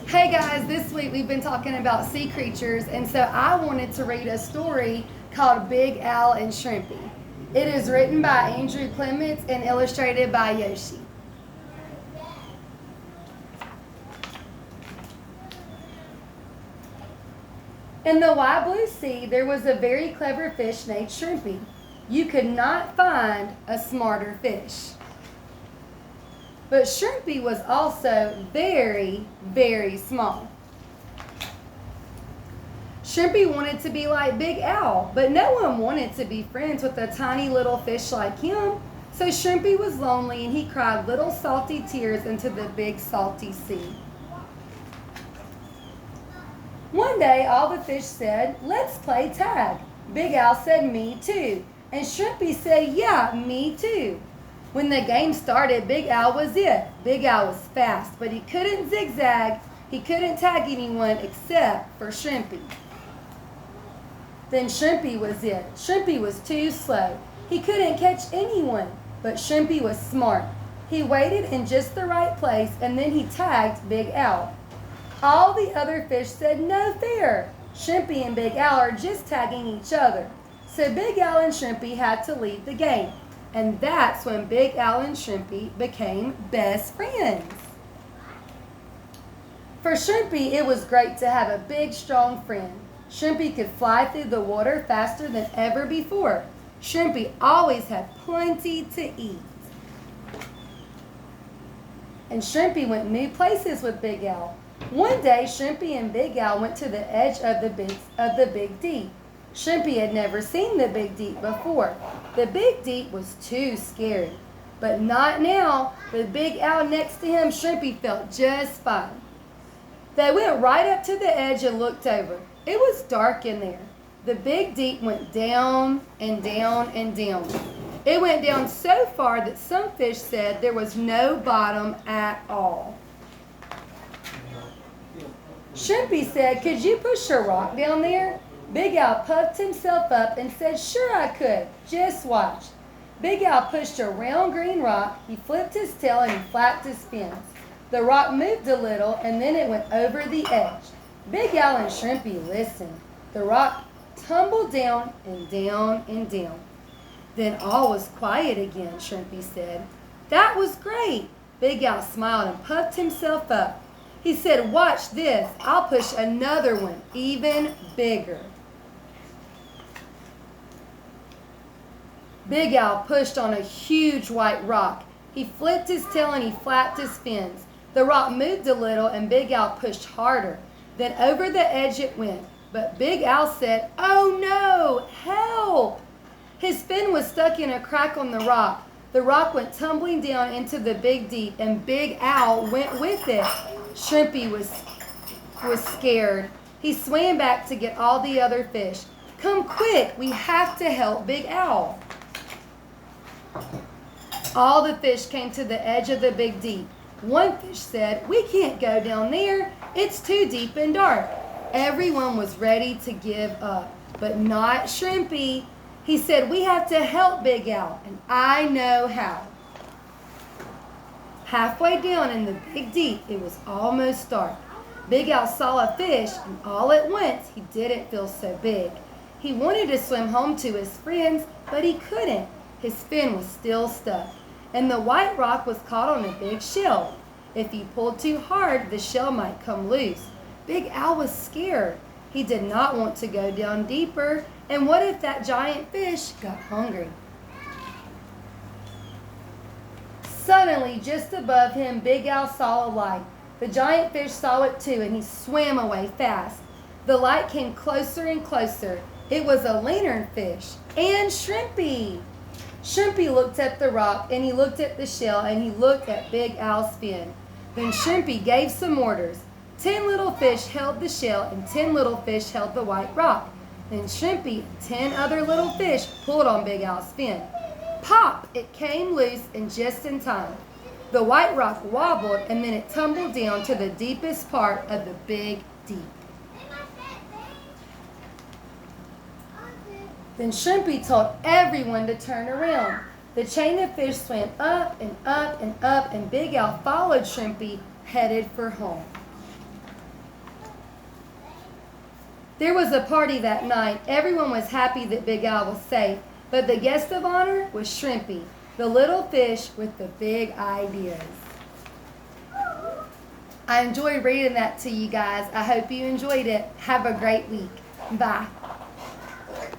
Hey guys, this week we've been talking about sea creatures, and so I wanted to read a story called Big Al and Shrimpy. It is written by Andrew Clements and illustrated by Yoshi. In the wide blue sea, there was a very clever fish named Shrimpy. You could not find a smarter fish. But Shrimpy was also very, very small. Shrimpy wanted to be like Big Al, but no one wanted to be friends with a tiny little fish like him. So Shrimpy was lonely and he cried little salty tears into the big salty sea. One day, all the fish said, "Let's play tag." Big Al said, "Me too." And Shrimpy said, "Yeah, me too." When the game started, Big Al was it. Big Al was fast, but he couldn't zigzag. He couldn't tag anyone except for Shrimpy. Then Shrimpy was it. Shrimpy was too slow. He couldn't catch anyone, but Shrimpy was smart. He waited in just the right place, and then he tagged Big Al. All the other fish said, "No fair. Shrimpy and Big Al are just tagging each other." So Big Al and Shrimpy had to leave the game. And that's when Big Al and Shrimpy became best friends. For Shrimpy, it was great to have a big, strong friend. Shrimpy could fly through the water faster than ever before. Shrimpy always had plenty to eat. And Shrimpy went new places with Big Al. One day, Shrimpy and Big Al went to the edge of the Big Deep. Shrimpy had never seen the Big Deep before. The Big Deep was too scary. But not now. With Big Al next to him, Shrimpy felt just fine. They went right up to the edge and looked over. It was dark in there. The Big Deep went down and down and down. It went down so far that some fish said there was no bottom at all. Shrimpy said, "Could you push a rock down there?" Big Al puffed himself up and said, "Sure I could. Just watch." Big Al pushed a round green rock. He flipped his tail and he flapped his fins. The rock moved a little and then it went over the edge. Big Al and Shrimpy listened. The rock tumbled down and down and down. Then all was quiet again, Shrimpy said. "That was great." Big Al smiled and puffed himself up. He said, "Watch this. I'll push another one, even bigger." Big Al pushed on a huge white rock. He flipped his tail and he flapped his fins. The rock moved a little and Big Al pushed harder. Then over the edge it went. But Big Al said, "Oh no, help!" His fin was stuck in a crack on the rock. The rock went tumbling down into the Big Deep and Big Al went with it. Shrimpy was scared. He swam back to get all the other fish. "Come quick, we have to help Big Al." All the fish came to the edge of the Big Deep. One fish said, "We can't go down there. It's too deep and dark." Everyone was ready to give up, but not Shrimpy. He said, "We have to help Big Al, and I know how." Halfway down in the Big Deep, it was almost dark. Big Al saw a fish, and all at once, he didn't feel so big. He wanted to swim home to his friends, but he couldn't. His fin was still stuck, and the white rock was caught on a big shell. If he pulled too hard, the shell might come loose. Big Al was scared. He did not want to go down deeper, and what if that giant fish got hungry? Suddenly, just above him, Big Al saw a light. The giant fish saw it too, and he swam away fast. The light came closer and closer. It was a lanternfish and Shrimpy. Shrimpy looked at the rock, and he looked at the shell, and he looked at Big Al's fin. Then Shrimpy gave some orders. 10 little fish held the shell, and 10 little fish held the white rock. Then Shrimpy and 10 other little fish pulled on Big Al's fin. Pop! It came loose and just in time. The white rock wobbled, and then it tumbled down to the deepest part of the Big Deep. Then Shrimpy told everyone to turn around. The chain of fish swam up and up and up, and Big Al followed Shrimpy, headed for home. There was a party that night. Everyone was happy that Big Al was safe, but the guest of honor was Shrimpy, the little fish with the big ideas. I enjoyed reading that to you guys. I hope you enjoyed it. Have a great week. Bye.